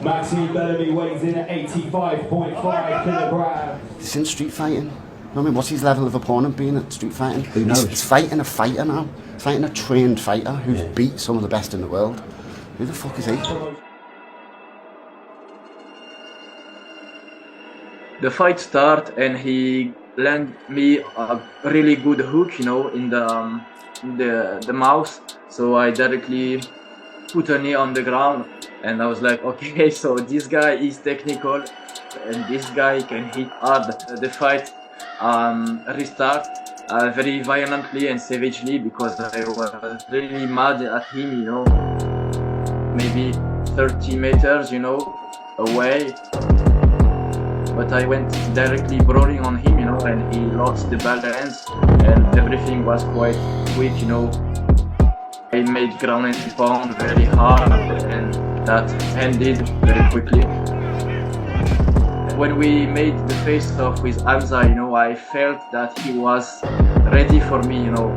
Maxime weighs in at 85.5 kilograms. He's in street fighting. I mean, what's his level of opponent being at street fighting? Who knows? He's fighting a fighter now. He's fighting a trained fighter who's beat some of the best in the world. Who the fuck is he? The fight start and he landed me a really good hook, you know, in the mouth. So I directly put a knee on the ground, and I was like, okay, so this guy is technical, and this guy can hit hard. The fight restart very violently and savagely because I was really mad at him, you know, maybe 30 meters, you know, away. But I went directly brawling on him, you know, and he lost the balance, and everything was quite quick, you know. I made ground and pound very hard, and that ended very quickly. When we made the face-off with Hamza, you know, I felt that he was ready for me, you know.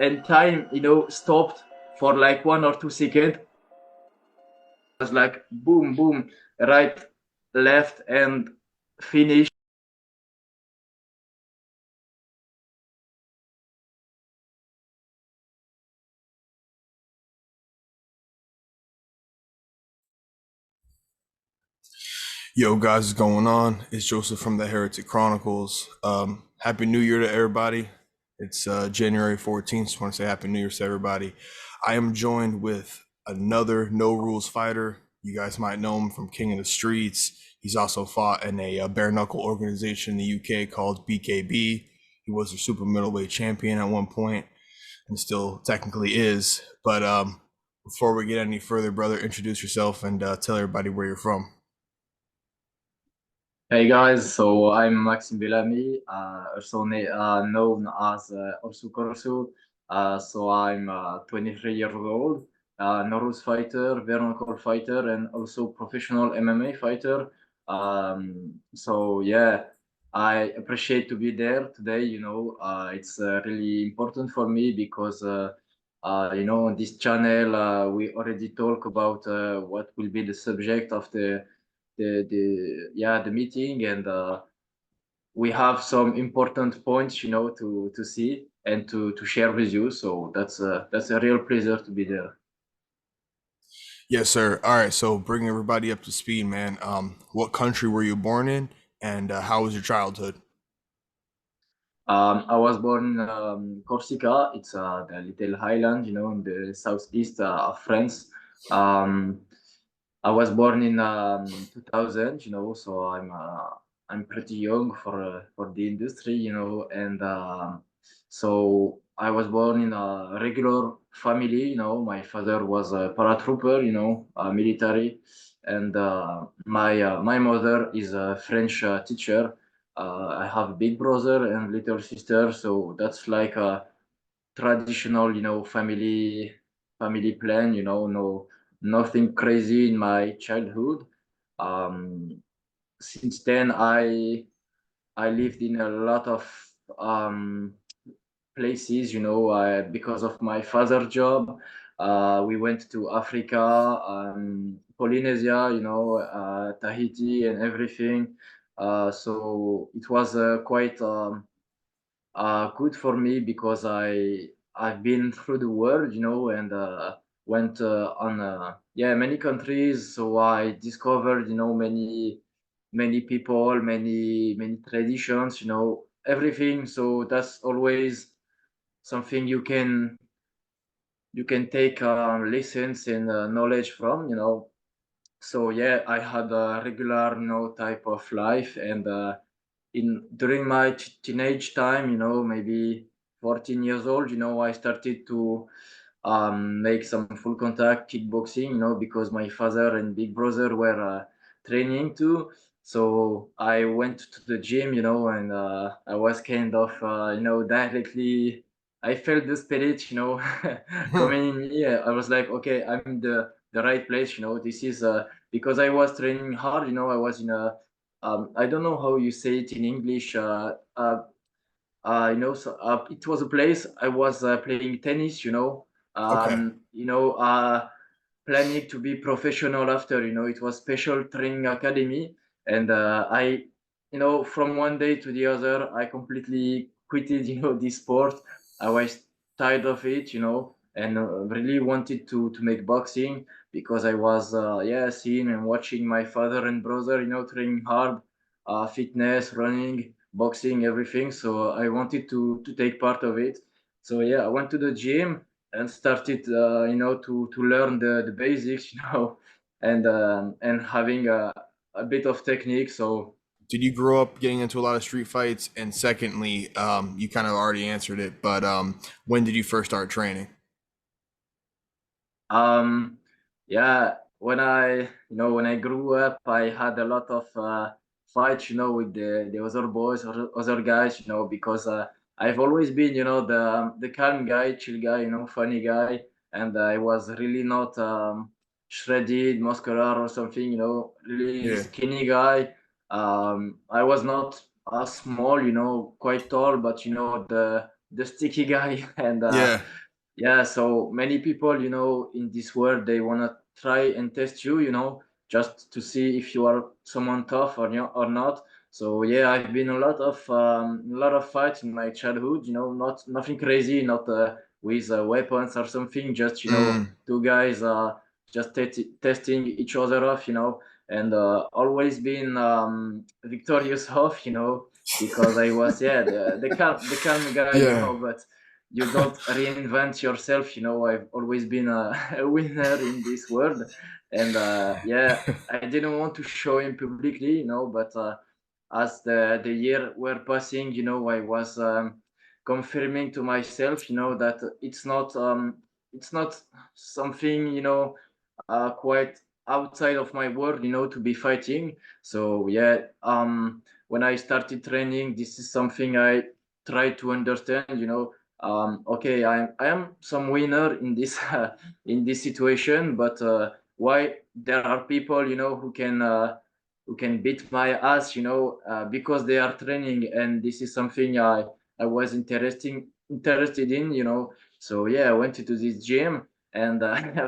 And time, you know, stopped for like 1 or 2 seconds. It was like boom, boom, right, left, and finish. Yo, guys, what's going on? It's Joseph from the Heretic Chronicles. Happy New Year to everybody. It's January 14th. Just want to say Happy New Year to everybody. I am joined with another no rules fighter. You guys might know him from King of the Streets. He's also fought in a Bareknuckle organization in the UK called BKB. He was a super middleweight champion at one point and still technically is. But before we get any further, brother, introduce yourself and tell everybody where you're from. Hey guys, so I'm Maxime also known as ORSU CORSU. So I'm 23 years old, Norus fighter, Bareknuckle fighter, and also professional MMA fighter. So yeah, I appreciate to be there today. You know, it's really important for me because you know, on this channel we already talk about what will be the subject of the meeting, and we have some important points, you know, to see and to share with you. So that's a real pleasure to be there. Yes, sir. All right, so bring everybody up to speed, man. What country were you born in, and how was your childhood? I was born in Corsica. It's the little island, you know, in the southeast of France. Um, I was born in 2000, you know, so I'm pretty young for the industry, you know, and so I was born in a regular family, you know. My father was a paratrooper, you know, military, and my mother is a French teacher. I have a big brother and little sister, so that's like a traditional, you know, family plan, you know, nothing crazy in my childhood. Um, since then, I lived in a lot of um, places, you know, because of my father's job. We went to Africa, Polynesia, you know, Tahiti, and everything. So it was quite good for me because I've been through the world, you know, and went on yeah, many countries. So I discovered, you know, many people, many traditions, you know, everything. So that's always something you can take lessons and knowledge from, you know. So yeah, I had a regular, you know, type of life, and in during my teenage time, you know, maybe 14 years old, you know, I started to make some full contact kickboxing, you know, because my father and big brother were training too. So I went to the gym, you know, and I was kind of, you know, directly, I felt the spirit, you know, coming in me. I was like, okay, I'm in the right place, you know. This is because I was training hard, you know. I was in a I don't know how you say it in English. it was a place I was playing tennis, Okay. planning to be professional after, it was special training academy. And from one day to the other, I completely quitted, this sport. I was tired of it, and really wanted to make boxing because I was, seeing and watching my father and brother, training hard, fitness, running, boxing, everything. So I wanted to take part of it. So yeah, I went to the gym and started, to learn the basics, and having a bit of technique. So Did you grow up getting into a lot of street fights? And secondly, you kind of already answered it, but when did you first start training? Um, yeah, when I grew up, I had a lot of fights, with the other boys or other guys, because I've always been, the calm guy, chill guy, funny guy, and I was really not shredded, muscular or something, really Yeah. skinny guy. I was not small, quite tall, but the sticky guy, and Yeah. yeah, so many people, in this world, they want to try and test you, just to see if you are someone tough or not. So yeah, I've been a lot of fights in my childhood, not nothing crazy, not with weapons or something, just Mm, two guys just testing each other off, and always been victorious off, because I was, yeah, the calm guy, yeah. but you don't reinvent yourself. I've always been a winner in this world, and yeah, I didn't want to show him publicly, but as the year were passing, I was confirming to myself, that it's not something, quite outside of my world, to be fighting. So yeah, when I started training, this is something I try to understand, okay, I am some winner in this in this situation, but why there are people, who can beat my ass, because they are training, and this is something I was interested in, so yeah, I went into this gym, and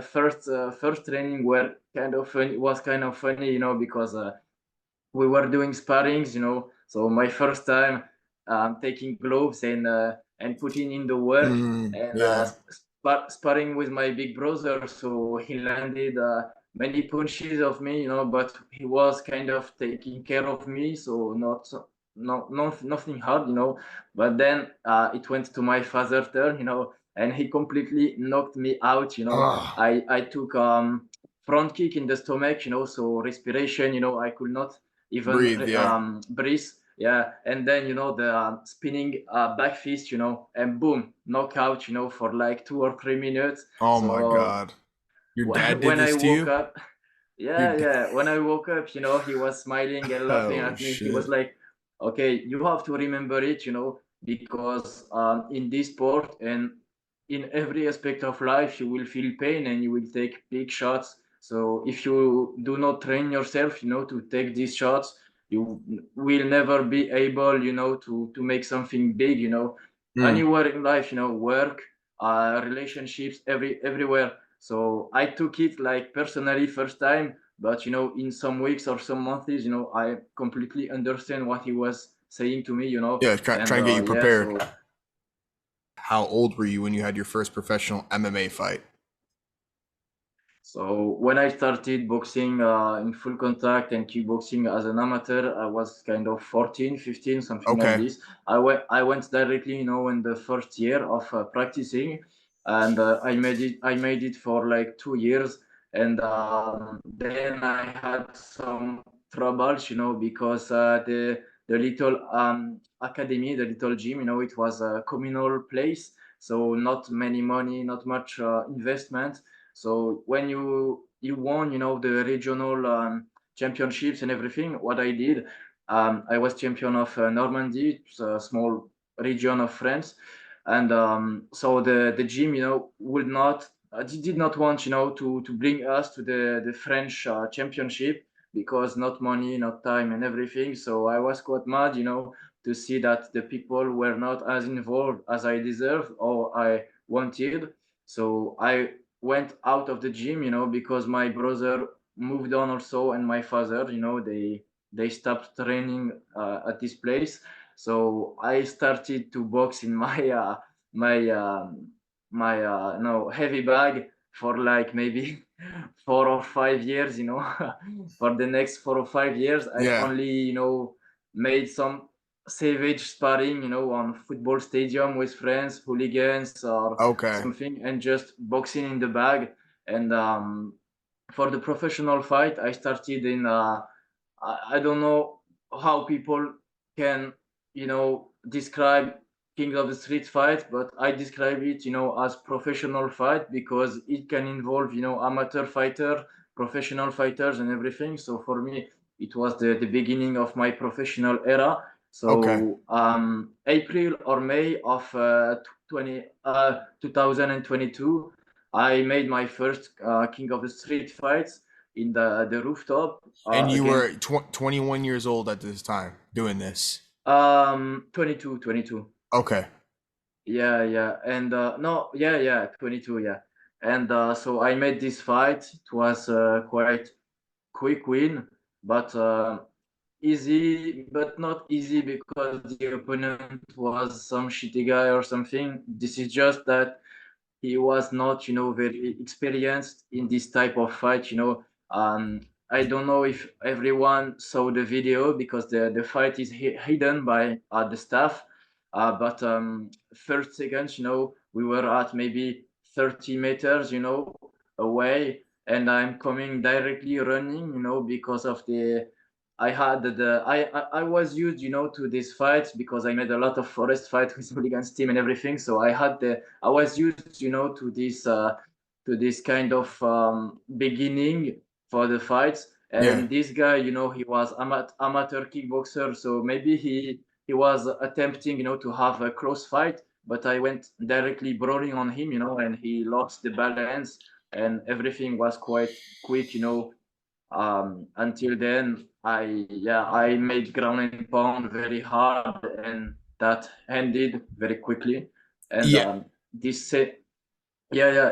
first training was kind of funny, because we were doing sparrings, so my first time taking gloves and putting in the work, and Yeah. sparring with my big brother. So he landed many punches of me, but he was kind of taking care of me, so nothing hard, But then it went to my father's turn, and he completely knocked me out, Oh, I took front kick in the stomach, so respiration, I could not even breathe. Yeah. breathe. Yeah, and then the spinning back fist, and boom, knockout, for like 2 or 3 minutes. Oh my So God. Your dad did when I this to woke you? up, Your yeah, da- yeah, when I woke up, he was smiling and laughing oh at me. He was shit. like, "Okay, you have to remember it, because in this sport and in every aspect of life, you will feel pain and you will take big shots. So if you do not train yourself, to take these shots, you will never be able, to make something big, Mm. anywhere in life, work, relationships, everywhere. So I took it like personally first time, but in some weeks or some months, I completely understand what he was saying to me, Yeah. and Try and get you yeah, prepared. so How old were you when you had your first professional MMA fight? So when I started boxing in full contact and kickboxing as an amateur, I was kind of 14, 15, something like Okay. this. I went directly, in the first year of practicing, and I made it for like 2 years, and then I had some troubles, because the little academy, the little gym, it was a communal place, so not many money, not much investment. So when you won, the regional championships and everything, what I did, I was champion of Normandy, it's a small region of France, and so the gym, would not did not want, to bring us to the French championship because not money, not time, and everything. So I was quite mad, to see that the people were not as involved as I deserved or I wanted. So I went out of the gym, because my brother moved on also, and my father, they stopped training at this place. So I started to box in my my my no heavy bag for like maybe 4 or 5 years. For the next 4 or 5 years, I Yeah. only made some savage sparring, on football stadium with friends, hooligans, or Okay. something, and just boxing in the bag. And for the professional fight, I started in I don't know how people can describe King of the Street fight, but I describe it as professional fight because it can involve amateur fighter, professional fighters, and everything. So for me, it was the beginning of my professional era. Okay. So April or May of 2022, I made my first King of the Street fights in the rooftop And you against were 21 years old at this time doing this. 22. Okay. Yeah, and no, yeah, 22, yeah. And so I made this fight. It was quite quick win, but easy, but not easy because the opponent was some shitty guy or something. This is just that he was not, very experienced in this type of fight. I don't know if everyone saw the video because the fight is hidden by the staff. But first seconds, we were at maybe 30 meters, away, and I'm coming directly running, because of the I had the I was used, to these fights because I made a lot of forest fight with hooligans team and everything. So I was used, to this kind of beginning for the fights. Yeah. And this guy, he was amateur kickboxer, so maybe he was attempting, to have a close fight. But I went directly brawling on him, and he lost the balance, and everything was quite quick, until then I made ground and pound very hard, and that ended very quickly. And Yeah. this yeah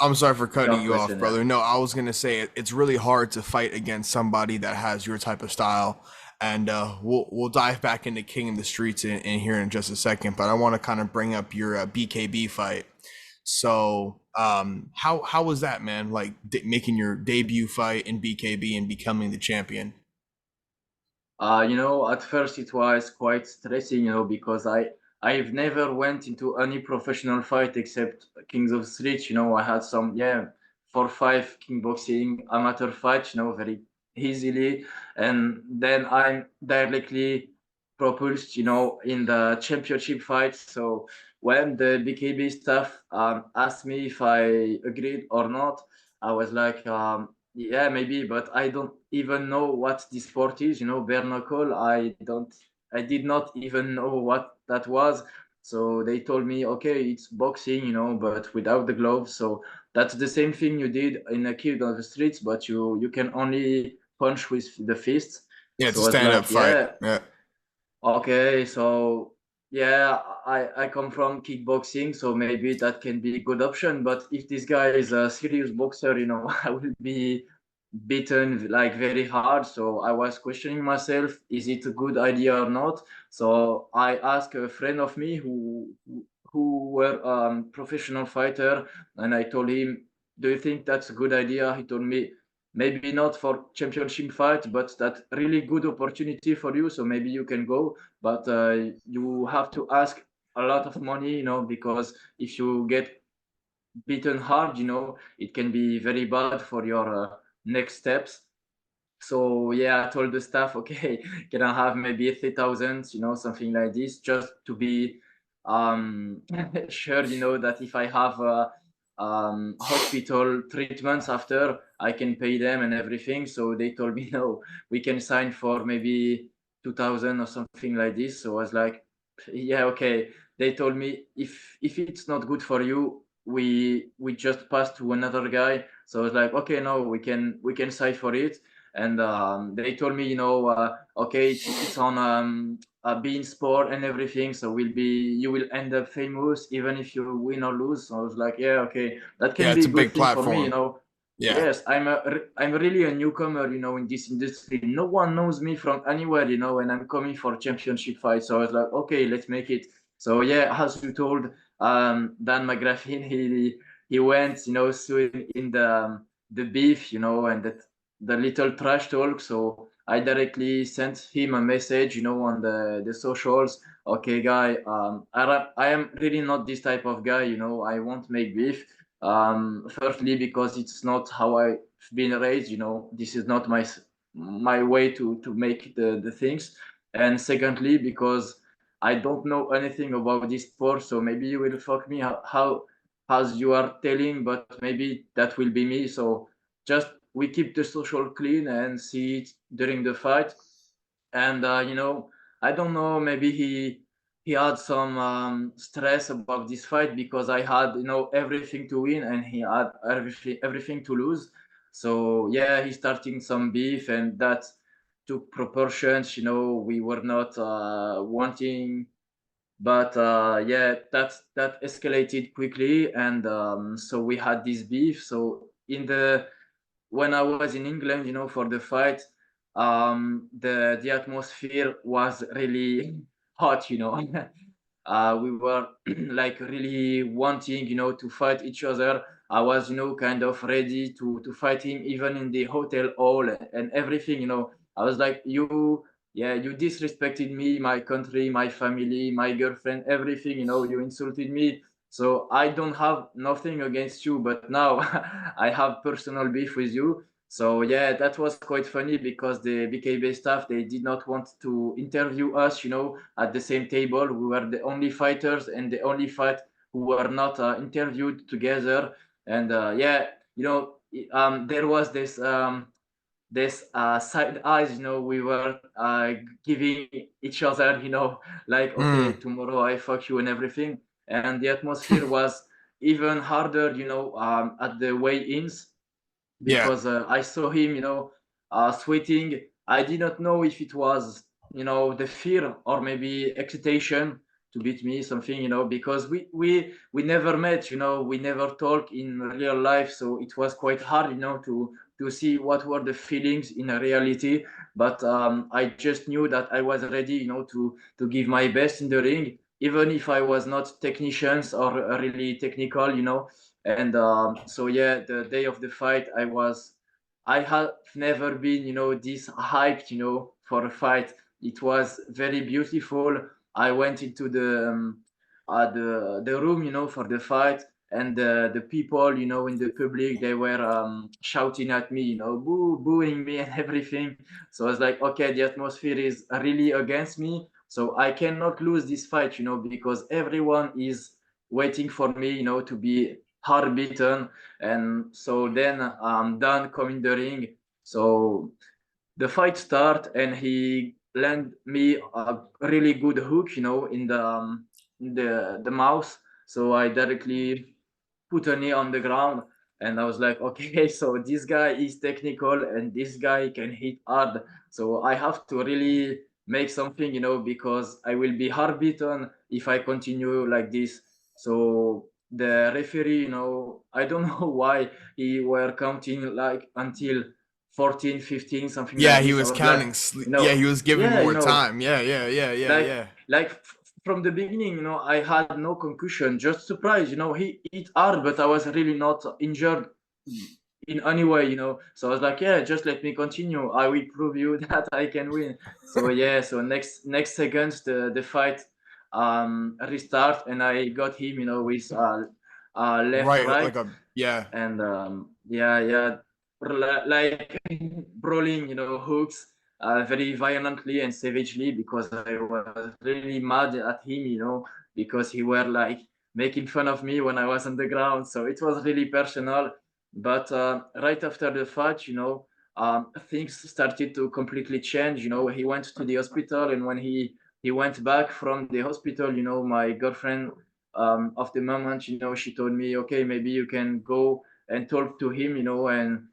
I'm sorry for cutting your you off, question, yeah. brother. No, I was gonna say it's really hard to fight against somebody that has your type of style, and we'll dive back into King of the Streets in here in just a second. But I want to kind of bring up your BKB fight. So, how was that, man? Like making your debut fight in BKB and becoming the champion? At first it was quite stressing, because I've never went into any professional fight except Kings of Street. I had some 4 or 5 kickboxing amateur fights, very easily, and then I'm directly propulsed, in the championship fight. So when the BKB staff asked me if I agreed or not, I was like, yeah, maybe, but I don't even know what this sport is, bare knuckle. I did not even know what that was. So they told me, okay, it's boxing, but without the gloves. So that's the same thing you did in a Kid on the Streets, but you can only punch with the fists. Yeah, it's So a I was stand-up like, fight. yeah, Yeah. okay, so yeah, I come from kickboxing, so maybe that can be a good option. But if this guy is a serious boxer, I will be beaten like very hard. So I was questioning myself, is it a good idea or not? So I asked a friend of me who were professional fighter, and I told him, do you think that's a good idea? He told me, maybe not for championship fight, but that really good opportunity for you. So maybe you can go, but you have to ask a lot of money, because if you get beaten hard, it can be very bad for your next steps. So yeah, I told the staff, okay, can I have maybe 3,000, something like this, just to be sure, that if I have hospital treatments after, I can pay them and everything. So they told me, no, we can sign for maybe 2,000 or something like this. So I was like, yeah, okay. They told me, if it's not good for you, we just pass to another guy. So I was like, okay, no, we can sign for it. And they told me, okay, it's on be in sport and everything. So you will end up famous even if you win or lose. So I was like, yeah, okay, that Yeah, can it's be a a good big thing for me, you platform. know. Yeah. Yes, I'm really a newcomer, you know, in this industry. No one knows me from anywhere, you know, and I'm coming for championship fights. So I was like, okay, let's make it. So yeah, as you told, Dan McGraffin, he went, you know, soon in the beef, you know, and that the little trash talk. So I directly sent him a message, you know, on the socials. Okay, guy, I am really not this type of guy, you know. I won't make beef. Firstly, because it's not how I've been raised, you know. This is not my way to make the things. And secondly, because I don't know anything about this sport, so maybe you will fuck me how as you are telling, but maybe that will be me. So just we keep the social clean and see it during the fight. And you know, I don't know, maybe he had some stress about this fight because I had, you know, everything to win and he had everything to lose. So yeah, he starting some beef and that took proportions, you know, we were not wanting, but yeah, that escalated quickly. And so we had this beef. So when I was in England, you know, for the fight, the atmosphere was really hot, you know. We were like really wanting, you know, to fight each other. I was, you know, kind of ready to fight him even in the hotel hall and everything, you know. I was like, yeah, you disrespected me, my country, my family, my girlfriend, everything, you know, you insulted me. So I don't have nothing against you, but now I have personal beef with you. So yeah, that was quite funny because the BKB staff, they did not want to interview us, you know, at the same table. We were the only fighters and the only fight who were not interviewed together. And yeah, you know, there was this side eyes, you know, we were giving each other, you know, like, okay, Mm. tomorrow I fuck you and everything. And the atmosphere was even harder, you know, at the weigh-ins Yeah. because I saw him, you know, sweating. I did not know if it was, you know, the fear or maybe excitation to beat me, something, you know, because we never met, you know, we never talk in real life, so it was quite hard, you know, to see what were the feelings in reality. But I just knew that I was ready, you know, to give my best in the ring, even if I was not technicians or really technical, you know. And so yeah, the day of the fight, I have never been, you know, this hyped, you know, for a fight. It was very beautiful. I went into the room, you know, for the fight, and the people, you know, in the public, they were shouting at me, you know, booing me and everything. So I was like, okay, the atmosphere is really against me, so I cannot lose this fight, you know, because everyone is waiting for me, you know, to be hard beaten. And so then Dan come in the ring. So the fight start and he land me a really good hook, you know, in the mouth. So I directly put a knee on the ground, and I was like, okay, so this guy is technical and this guy can hit hard. So I have to really make something, you know, because I will be hard beaten if I continue like this. So the referee, you know, I don't know why he were counting like until 14, 15, something Yeah, like he this. I was was like, counting. you Yeah, know, he was giving yeah, you more know, time. Yeah, yeah, yeah, yeah, like yeah. from the beginning, you know, I had no concussion, just surprise, you know, he hit hard, but I was really not injured in any way, you know. So I was like, yeah, just let me continue, I will prove you that I can win. So yeah, so next seconds the fight restart, and I got him, you know, with left Right, like right. a yeah. And yeah, like brawling, you know, hooks very violently and savagely, because I was really mad at him, you know, because he were like making fun of me when I was on the ground. So it was really personal. But right after the fight, you know, things started to completely change. You know, he went to the hospital, and when he went back from the hospital, you know, my girlfriend of the moment, you know, she told me, okay, maybe you can go and talk to him, you know, and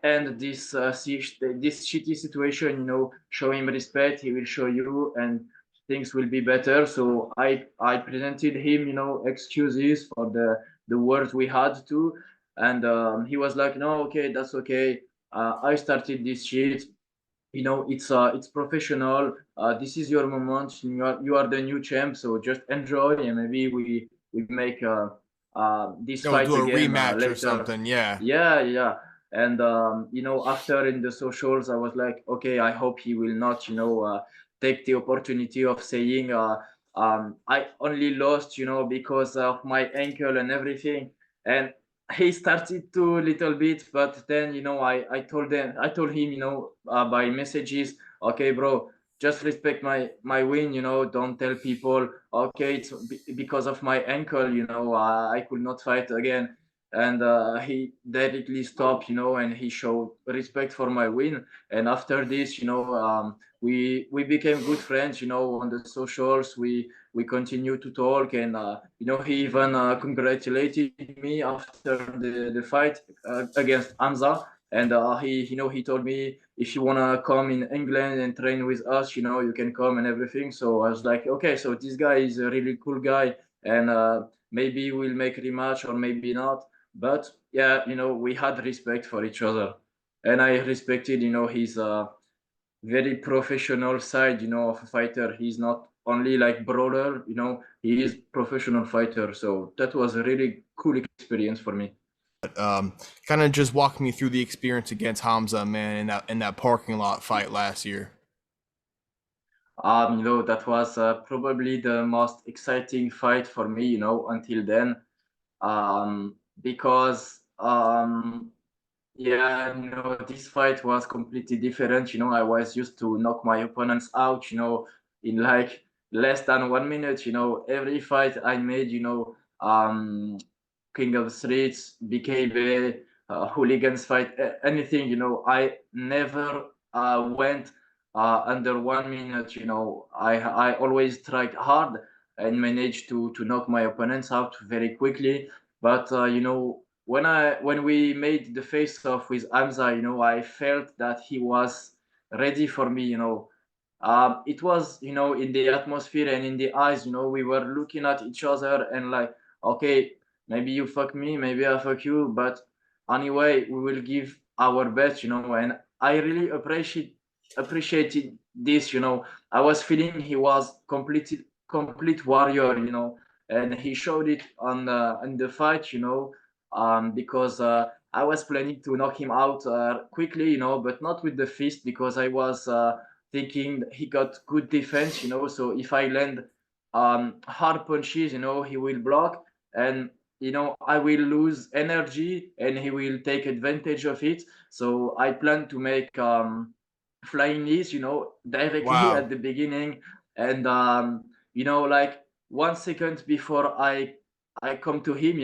end this this shitty situation, show him respect, he will show you, and things will be better. So I presented him, excuses for the words we had to, and he was like, no, okay, that's okay. I started this shit. It's professional. This is your moment. You are the new champ, so just enjoy, and maybe we make this They'll fight do a again rematch or later. something. Yeah. Yeah. And after in the socials, I was like, okay, I hope he will not, take the opportunity of saying, I only lost, because of my ankle and everything. And he started to little bit, but then I told him, by messages, okay, bro, just respect my win, don't tell people, okay, it's because of my ankle, I could not fight again. And he directly stopped, and he showed respect for my win. And after this, we became good friends, on the socials. We continue to talk, and he even congratulated me after the fight against Hamza. And he told me, if you wanna come in England and train with us, you can come and everything. So I was like, okay, so this guy is a really cool guy, and maybe we'll make a rematch or maybe not. But yeah, we had respect for each other, and I respected, his very professional side, of a fighter. He's not only like brawler, he is professional fighter. So that was a really cool experience for me. Kind of just walk me through the experience against Hamza, man, in that parking lot fight last year. That was probably the most exciting fight for me, until then, because yeah, this fight was completely different. I was used to knock my opponents out, in like less than 1 minute. Every fight I made, King of the Streets, BKB, hooligans fight, anything, I never went under 1 minute. I always tried hard and managed to knock my opponents out very quickly. But when we made the face off with Hamza, I felt that he was ready for me. It was, in the atmosphere and in the eyes. We were looking at each other and like, okay, maybe you fuck me, maybe I fuck you, but anyway, we will give our best. And I really appreciated this. I was feeling he was complete warrior. And he showed it on in the fight. Because I was planning to knock him out quickly, but not with the fist, because I was thinking he got good defense. So if I land hard punches, he will block, and I will lose energy, and he will take advantage of it. So I plan to make flying knees, directly Wow. at the beginning, and like 1 second before I come to him,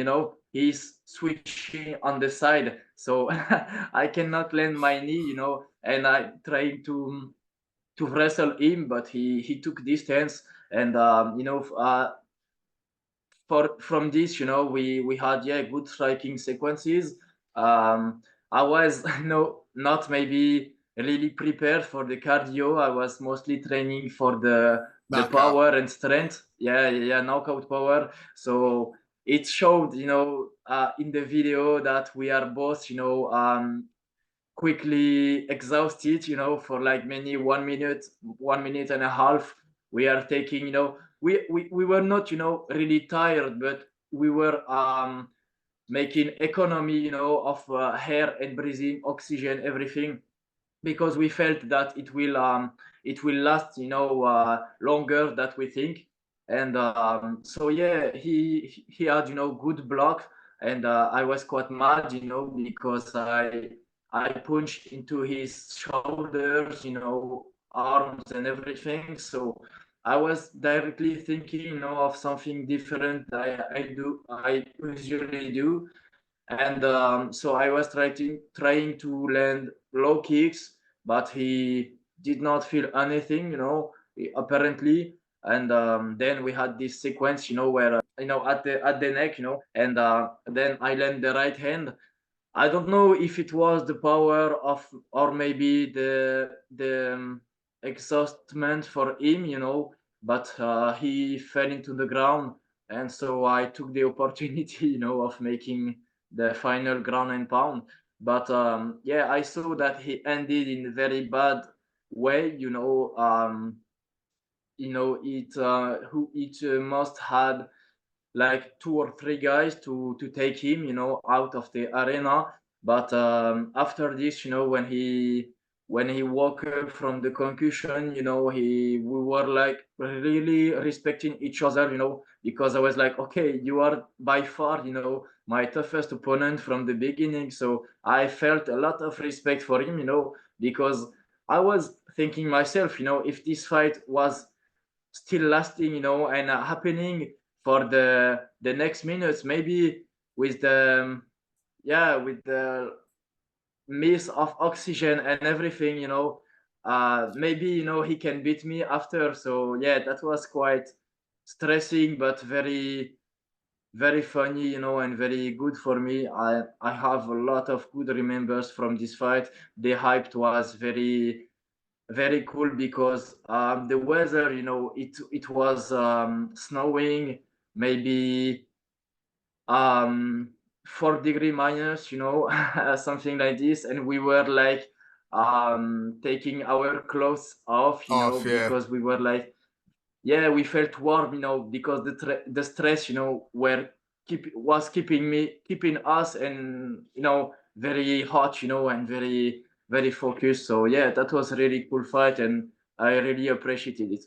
he's switching on the side, so I cannot land my knee, and I try to wrestle him, but he took distance, and from this, we had, yeah, good striking sequences. I was not maybe really prepared for the cardio. I was mostly training for the Knockout. power and strength. Yeah, knockout power. So it showed, in the video that we are both, quickly exhausted, for like many 1 minute, 1 minute and a half. We are taking, we were not, really tired, but we were making economy, of air and breathing, oxygen, everything, because we felt that it will last, longer than we think. And so yeah, he had, good block, and I was quite mad, because I punched into his shoulders, arms and everything. So I was directly thinking, of something different that I usually do. And so I was trying to land low kicks, but he did not feel anything, apparently. And then we had this sequence, where at the neck, and then I land the right hand, I don't know if it was the power of, or maybe the exhaustment for him, you know, but he fell into the ground, and so I took the opportunity, you know, of making the final ground and pound. But yeah, I saw that he ended in a very bad way, you know. It must had like two or three guys to take him, you know, out of the arena. But after this, you know, when he woke up from the concussion, you know, we were like really respecting each other, you know, because I was like, okay, you are by far, you know, my toughest opponent from the beginning. So I felt a lot of respect for him, you know, because I was thinking myself, you know, if this fight was still lasting, you know, and happening for the next minutes, maybe with the with the miss of oxygen and everything, you know, maybe, you know, he can beat me after. So yeah, that was quite stressing, but very very funny, you know, and very good for me. I have a lot of good remembers from this fight. The hype was very very cool because the weather, you know, it was snowing, maybe um 4 degree minus, you know, something like this, and we were like taking our clothes off, you know, Off, yeah. because we were like, yeah, we felt warm, you know, because the stress, you know, was keeping us, and you know, very hot, you know, and very very focused. So yeah, that was a really cool fight, and I really appreciated it.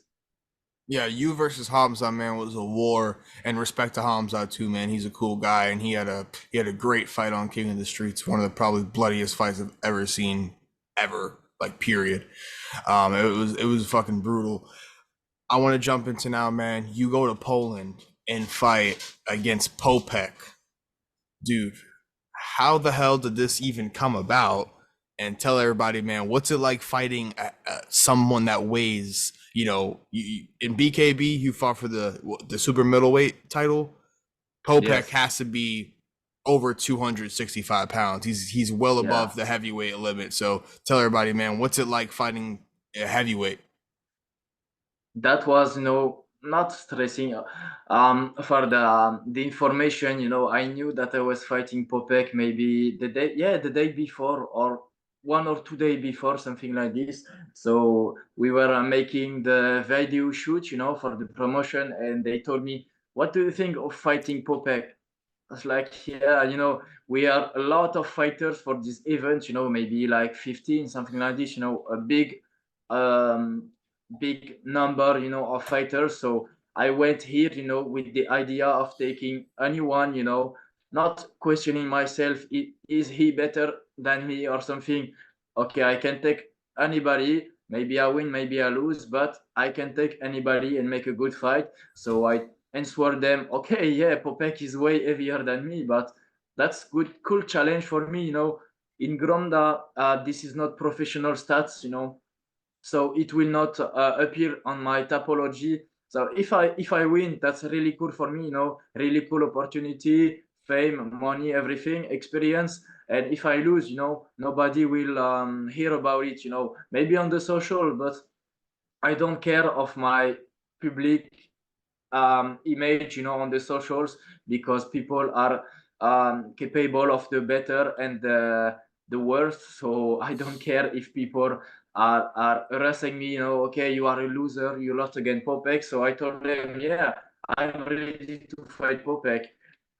Yeah, you versus Hamza, man, was a war. And respect to Hamza too, man. He's a cool guy, and he had a great fight on King of the Streets. One of the probably bloodiest fights I've ever seen, ever. Like period. It was fucking brutal. I want to jump into now, man. You go to Poland and fight against Popek, dude. How the hell did this even come about? And tell everybody, man, what's it like fighting someone that weighs, in BKB, you fought for the super middleweight title. Popek Yes. has to be over 265 pounds. He's well Yeah. above the heavyweight limit. So tell everybody, man, what's it like fighting a heavyweight? That was, you know, not stressing. For the information, you know, I knew that I was fighting Popek maybe the day before, or 1 or 2 days before, something like this. So we were making the video shoot, you know, for the promotion, and they told me, what do you think of fighting Popek? I was like, yeah, you know, we are a lot of fighters for this event, you know, maybe like 15, something like this, you know, a um, big number, you know, of fighters. So I went here, you know, with the idea of taking anyone, you know, not questioning myself, is he better than me or something? Okay, I can take anybody. Maybe I win, maybe I lose, but I can take anybody and make a good fight. So I answer them, okay, yeah, Popek is way heavier than me, but that's good, cool challenge for me, you know. In Gronda, this is not professional stats, you know, so it will not appear on my topology. So if I win, that's really cool for me, you know, really cool opportunity, fame, money, everything, experience. And if I lose, you know, nobody will hear about it, you know, maybe on the social, but I don't care of my public image, you know, on the socials, because people are capable of the better and the worst. So I don't care if people are harassing me, you know, okay, you are a loser, you lost against Popek. So I told them, yeah, I'm ready to fight Popek.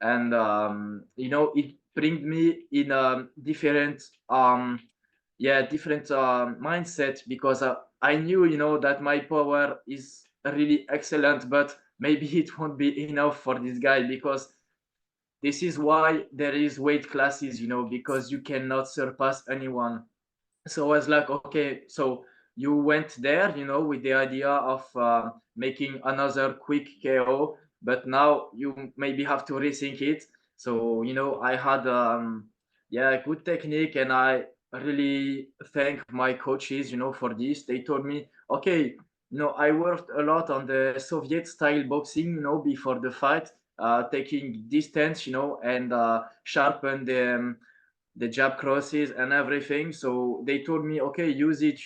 And you know, it bring me in a different different mindset, because I knew, you know, that my power is really excellent, but maybe it won't be enough for this guy, because this is why there is weight classes, you know, because you cannot surpass anyone. So I was like, okay, so you went there, you know, with the idea of making another quick KO, but now you maybe have to rethink it. So, you know, I had good technique, and I really thank my coaches, you know, for this. They told me, okay, you know, I worked a lot on the Soviet style boxing, you know, before the fight, taking distance, you know, and sharpen the jab crosses and everything. So they told me, okay, use it,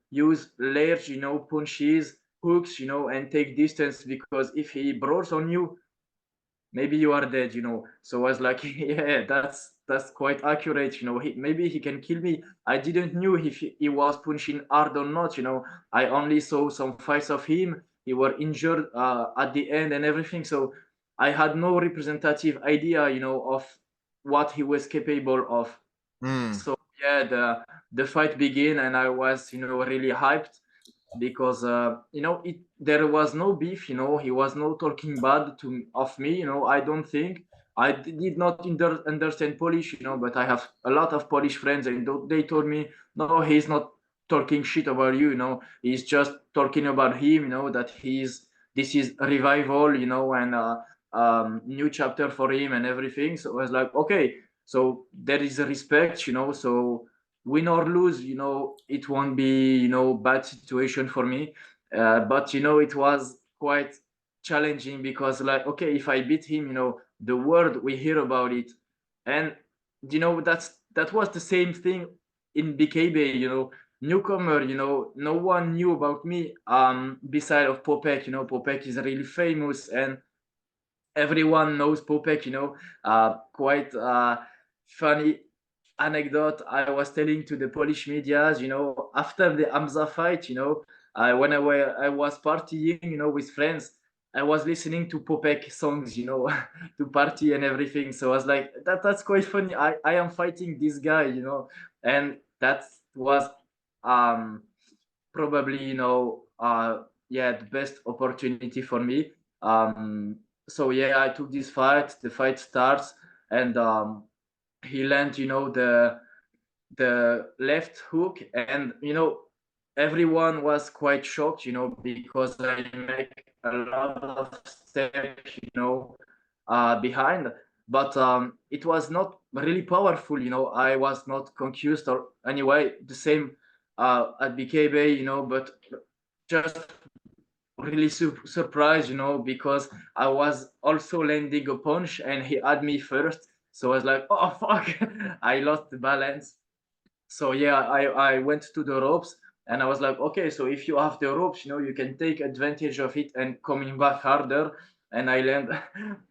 use large, punches, hooks, and take distance, because if he brawls on you, maybe you are dead. So I was like, yeah, that's quite accurate. Maybe he can kill me. I didn't knew if he was punching hard or not. I only saw some fights of him. He were injured at the end and everything. So I had no representative idea, of what he was capable of. So yeah, the fight began, and I was, really hyped, because there was no beef. He was not talking bad of me. I don't think I did not understand Polish, but I have a lot of Polish friends, and they told me, no, he's not talking shit about you. He's just talking about him. That this is a revival, and new chapter for him and everything. So I was like, okay, so there is a respect. So win or lose, it won't be, bad situation for me. But it was quite challenging, because like, okay, if I beat him, the world we hear about it. And that was the same thing in BKB. Newcomer, no one knew about me beside of Popek. Popek is really famous, and everyone knows Popek. Quite funny anecdote I was telling to the Polish medias. After the Hamza fight, when I was partying, with friends, I was listening to Popek songs, to party and everything. So I was like, that's quite funny. I am fighting this guy, and that was probably, yeah, the best opportunity for me. So yeah, I took this fight. The fight starts, and he lands, the left hook, and everyone was quite shocked, because I make a lot of steps, behind, but it was not really powerful. I was not confused or anyway. The same at BKB, but just really surprised, because I was also landing a punch and he had me first. So I was like, oh fuck, I lost the balance. So yeah, I went to the ropes, and I was like, okay, so if you have the ropes, you can take advantage of it and coming back harder. And I land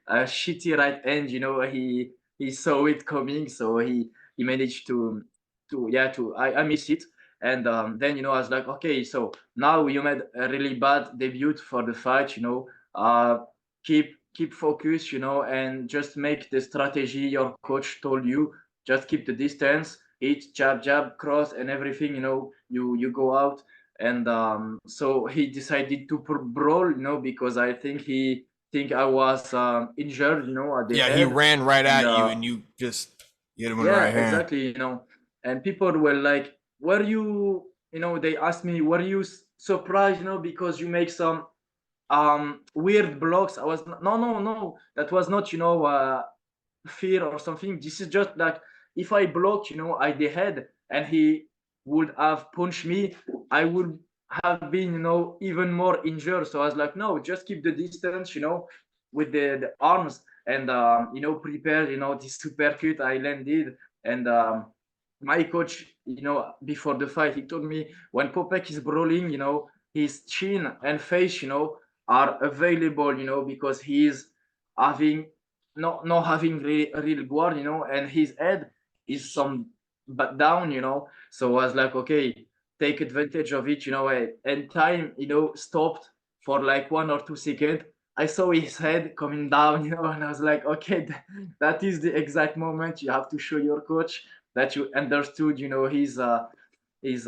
a shitty right hand. He saw it coming, so he managed to I missed it. And then I was like, okay, so now you made a really bad debut for the fight. Keep focus, and just make the strategy your coach told you. Just keep the distance, hit, jab, cross, and everything. You go out. And so he decided to brawl, because I think I was injured, at the Yeah, he head. ran right And at you, and you just hit him in the yeah, right hand. exactly. And people were like, were you, they asked me, were you surprised, because you make some weird blocks? I was, no, that was not, fear or something. This is just like, if I blocked, I the head, and he would have punched me, I would have been, even more injured. So I was like, no, just keep the distance, with the arms, and prepare, this super cut I landed. And my coach, before the fight, he told me, when Popek is brawling, his chin and face, are available, because he's having not having real guard, and his head is some but down, So I was like, okay, take advantage of it, and time, stopped for like 1 or 2 seconds. I saw his head coming down, and I was like, okay, that is the exact moment you have to show your coach that you understood, his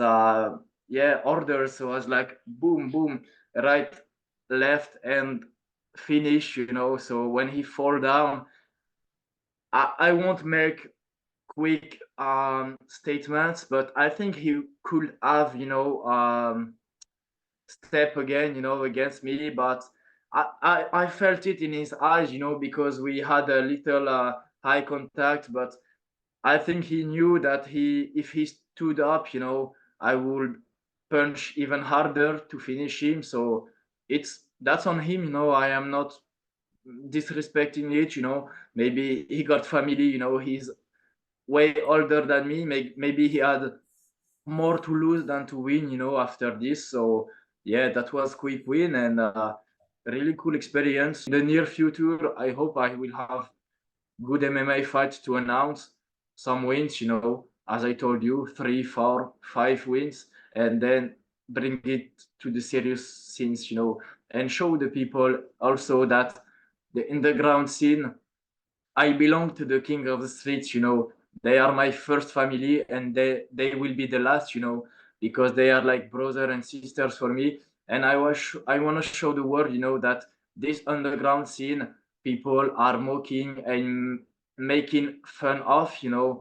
yeah, orders. So I was like, boom, boom, right, left, and finish. So when he fall down, I won't make quick statements, but I think he could have, step again, against me. But I felt it in his eyes, because we had a little eye contact. But I think he knew that if he stood up, I would punch even harder to finish him. So that's on him. I am not disrespecting it. Maybe he got family. He's way older than me. Maybe he had more to lose than to win, you know, after this. So yeah, that was quick win and really cool experience. In the near future, I hope I will have good MMA fights to announce, some wins, you know, as I told you, 3, 4, 5 wins, and then bring it to the serious scenes, you know, and show the people also that the underground scene, I belong to the king of the streets, you know. They are my first family and they will be the last, you know, because they are like brother and sisters for me. And I want to show the world, you know, that this underground scene people are mocking and making fun of, you know,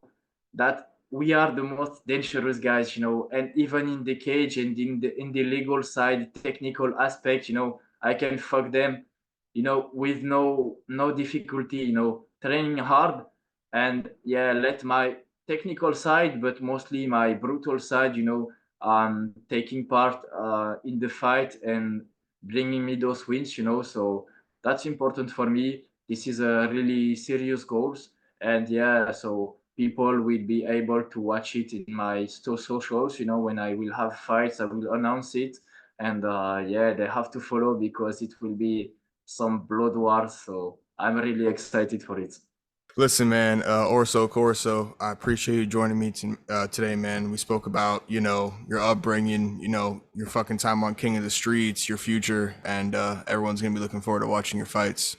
that we are the most dangerous guys, you know, and even in the cage and in the legal side, technical aspect, you know, I can fuck them, you know, with no difficulty, you know, training hard and yeah, let my technical side, but mostly my brutal side, you know, taking part in the fight and bringing me those wins, you know. So that's important for me. This is a really serious goals, and yeah, so people will be able to watch it in my socials. You know, when I will have fights, I will announce it, and yeah, they have to follow because it will be some blood wars. So I'm really excited for it. Listen, man, ORSU, CORSU, I appreciate you joining me today, man. We spoke about, you know, your upbringing, you know, your fucking time on King of the Streets, your future, and everyone's going to be looking forward to watching your fights.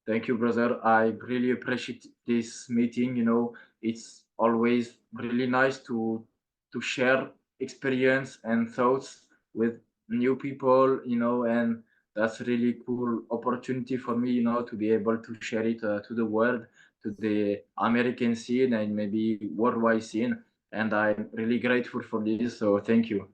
Thank you, brother. I really appreciate this meeting. You know, it's always really nice to share experience and thoughts with new people. You know, and that's really cool opportunity for me. You know, to be able to share it to the world, to the American scene and maybe worldwide scene. And I'm really grateful for this. So thank you.